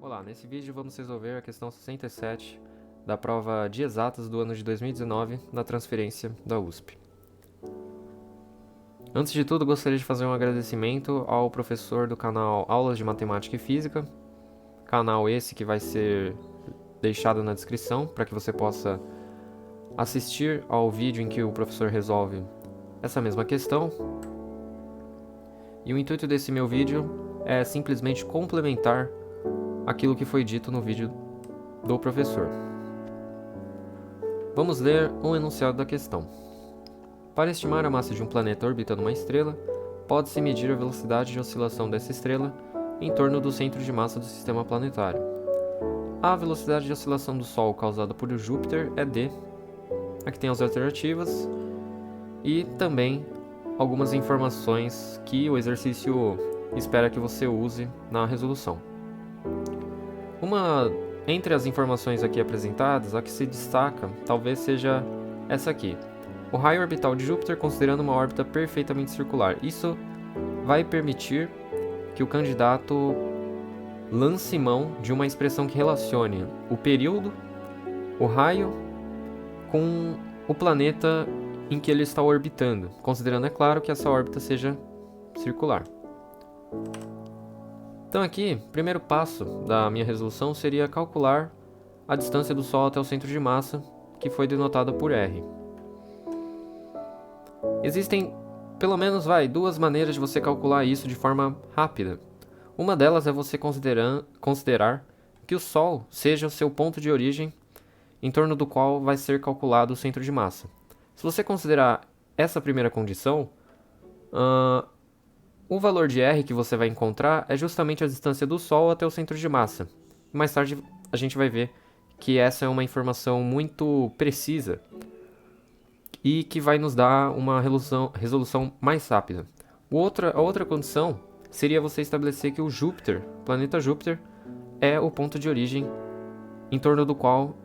Olá, nesse vídeo vamos resolver a questão 67 da prova de exatas do ano de 2019 na transferência da USP. Antes de tudo, gostaria de fazer um agradecimento ao professor do canal Aulas de Matemática e Física, canal esse que vai ser deixado na descrição para que você possa assistir ao vídeo em que o professor resolve essa mesma questão. E o intuito desse meu vídeo é simplesmente complementar aquilo que foi dito no vídeo do professor. Vamos ler um enunciado da questão. Para estimar a massa de um planeta orbitando uma estrela, pode-se medir a velocidade de oscilação dessa estrela em torno do centro de massa do sistema planetário. A velocidade de oscilação do Sol causada por Júpiter é d. Aqui tem as alternativas e também algumas informações que o exercício espera que você use na resolução. Entre as informações aqui apresentadas, a que se destaca talvez seja essa aqui. O raio orbital de Júpiter considerando uma órbita perfeitamente circular. Isso vai permitir que o candidato lance mão de uma expressão que relacione o período, o raio, com o planeta em que ele está orbitando, considerando, é claro, que essa órbita seja circular. Então aqui, o primeiro passo da minha resolução seria calcular a distância do Sol até o centro de massa, que foi denotada por R. Existem, pelo menos, duas maneiras de você calcular isso de forma rápida. Uma delas é você considerar que o Sol seja o seu ponto de origem, em torno do qual vai ser calculado o centro de massa. Se você considerar essa primeira condição, o valor de R que você vai encontrar é justamente a distância do Sol até o centro de massa. Mais tarde a gente vai ver que essa é uma informação muito precisa e que vai nos dar uma resolução mais rápida. A outra condição seria você estabelecer que o planeta Júpiter, é o ponto de origem em torno do qual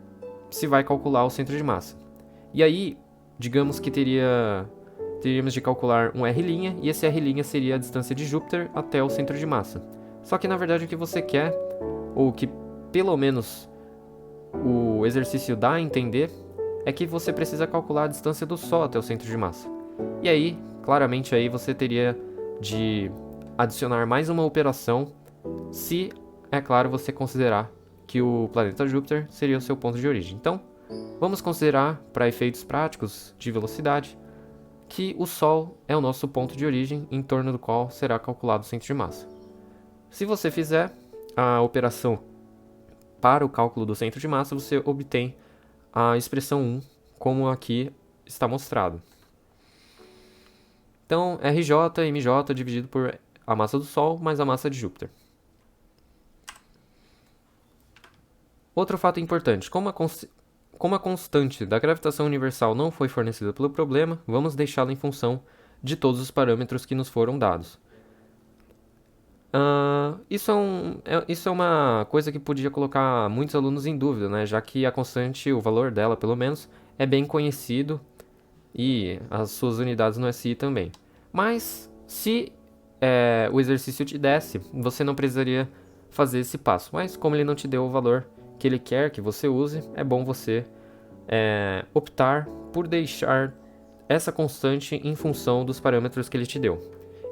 se vai calcular o centro de massa. E aí, digamos que teríamos de calcular um R', e esse R' seria a distância de Júpiter até o centro de massa. Só que na verdade o que você quer, ou que pelo menos o exercício dá a entender, é que você precisa calcular a distância do Sol até o centro de massa. E aí, claramente aí você teria de adicionar mais uma operação, se, é claro, você considerar que o planeta Júpiter seria o seu ponto de origem. Então, vamos considerar, para efeitos práticos de velocidade, que o Sol é o nosso ponto de origem, em torno do qual será calculado o centro de massa. Se você fizer a operação para o cálculo do centro de massa, você obtém a expressão 1, como aqui está mostrado. Então, RJ e MJ dividido por a massa do Sol mais a massa de Júpiter. Outro fato importante, como a constante da gravitação universal não foi fornecida pelo problema, vamos deixá-la em função de todos os parâmetros que nos foram dados. Isso é uma coisa que podia colocar muitos alunos em dúvida, né? Já que a constante, o valor dela pelo menos, é bem conhecido e as suas unidades no SI também. Mas se o exercício te desse, você não precisaria fazer esse passo. Mas como ele não te deu o valor que ele quer que você use, é bom você optar por deixar essa constante em função dos parâmetros que ele te deu.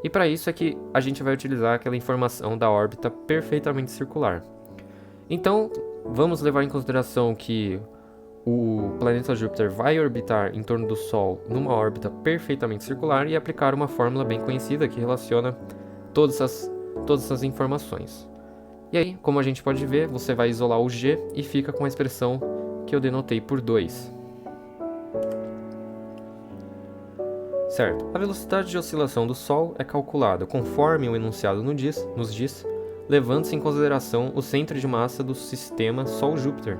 E para isso é que a gente vai utilizar aquela informação da órbita perfeitamente circular. Então, vamos levar em consideração que o planeta Júpiter vai orbitar em torno do Sol numa órbita perfeitamente circular e aplicar uma fórmula bem conhecida que relaciona todas essas informações. E aí, como a gente pode ver, você vai isolar o G e fica com a expressão que eu denotei por 2. Certo, a velocidade de oscilação do Sol é calculada conforme o enunciado nos diz, levando-se em consideração o centro de massa do sistema Sol-Júpiter.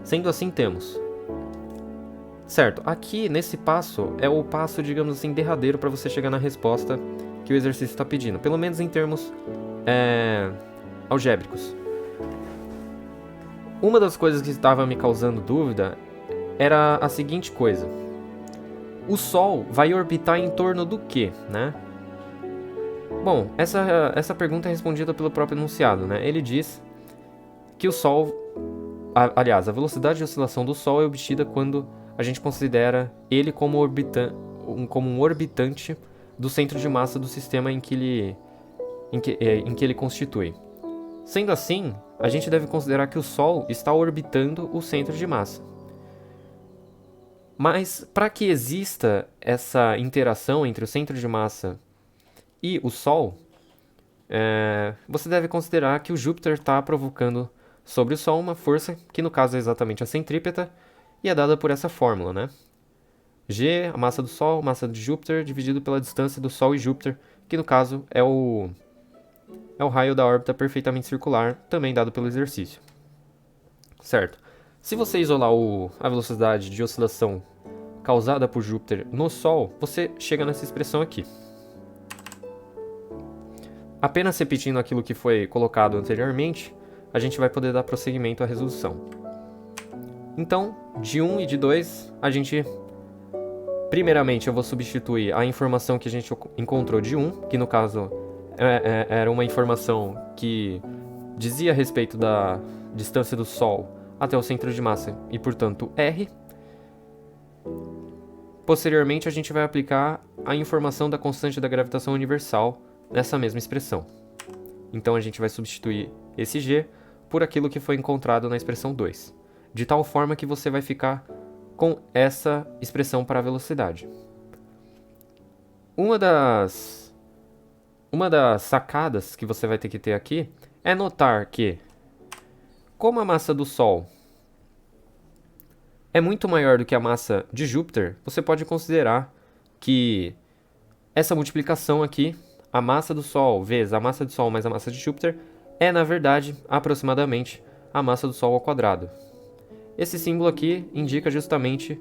Sendo assim, temos... Certo, aqui nesse passo é o passo, digamos assim, derradeiro para você chegar na resposta que o exercício está pedindo, pelo menos em termos algébricos. Uma das coisas que estava me causando dúvida era a seguinte coisa. O Sol vai orbitar em torno do quê, né? Bom, essa pergunta é respondida pelo próprio enunciado, né? Ele diz que o Sol... Aliás, a velocidade de oscilação do Sol é obtida quando a gente considera ele como um orbitante do centro de massa do sistema em que ele constitui. Sendo assim, a gente deve considerar que o Sol está orbitando o centro de massa. Mas, para que exista essa interação entre o centro de massa e o Sol, você deve considerar que o Júpiter está provocando sobre o Sol uma força, que no caso é exatamente a centrípeta, e é dada por essa fórmula, né? G, a massa do Sol, massa de Júpiter, dividido pela distância do Sol e Júpiter, que no caso é o raio da órbita perfeitamente circular, também dado pelo exercício. Certo. Se você isolar a velocidade de oscilação causada por Júpiter no Sol, você chega nessa expressão aqui. Apenas repetindo aquilo que foi colocado anteriormente, a gente vai poder dar prosseguimento à resolução. Então, de 1 e de 2, primeiramente eu vou substituir a informação que a gente encontrou de 1, que no caso era uma informação que dizia a respeito da distância do Sol até o centro de massa e, portanto, R. Posteriormente, a gente vai aplicar a informação da constante da gravitação universal nessa mesma expressão. Então, a gente vai substituir esse G por aquilo que foi encontrado na expressão 2, de tal forma que você vai ficar com essa expressão para a velocidade. Uma das sacadas que você vai ter que ter aqui é notar que, como a massa do Sol é muito maior do que a massa de Júpiter, você pode considerar que essa multiplicação aqui, a massa do Sol vezes a massa do Sol mais a massa de Júpiter, é, na verdade, aproximadamente a massa do Sol ao quadrado. Esse símbolo aqui indica justamente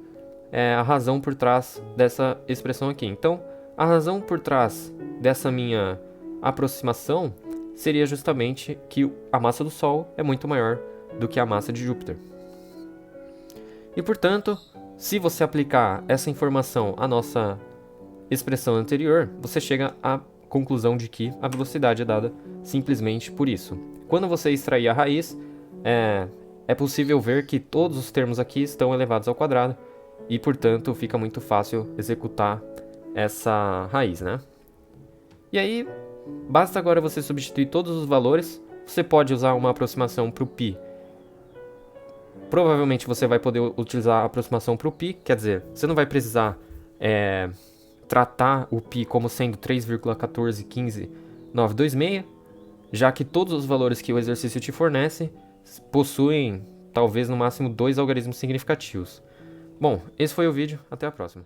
a razão por trás dessa expressão aqui. Então, a razão por trás dessa minha aproximação seria justamente que a massa do Sol é muito maior do que a massa de Júpiter. E, portanto, se você aplicar essa informação à nossa expressão anterior, você chega à conclusão de que a velocidade é dada simplesmente por isso. Quando você extrair a raiz, é possível ver que todos os termos aqui estão elevados ao quadrado e, portanto, fica muito fácil executar essa raiz, né? E aí, basta agora você substituir todos os valores. Você pode usar uma aproximação para o π. Provavelmente você vai poder utilizar a aproximação para o π, quer dizer, você não vai precisar tratar o π como sendo 3,1415926, já que todos os valores que o exercício te fornece possuem, talvez no máximo, 2 algarismos significativos. Bom, esse foi o vídeo, até a próxima.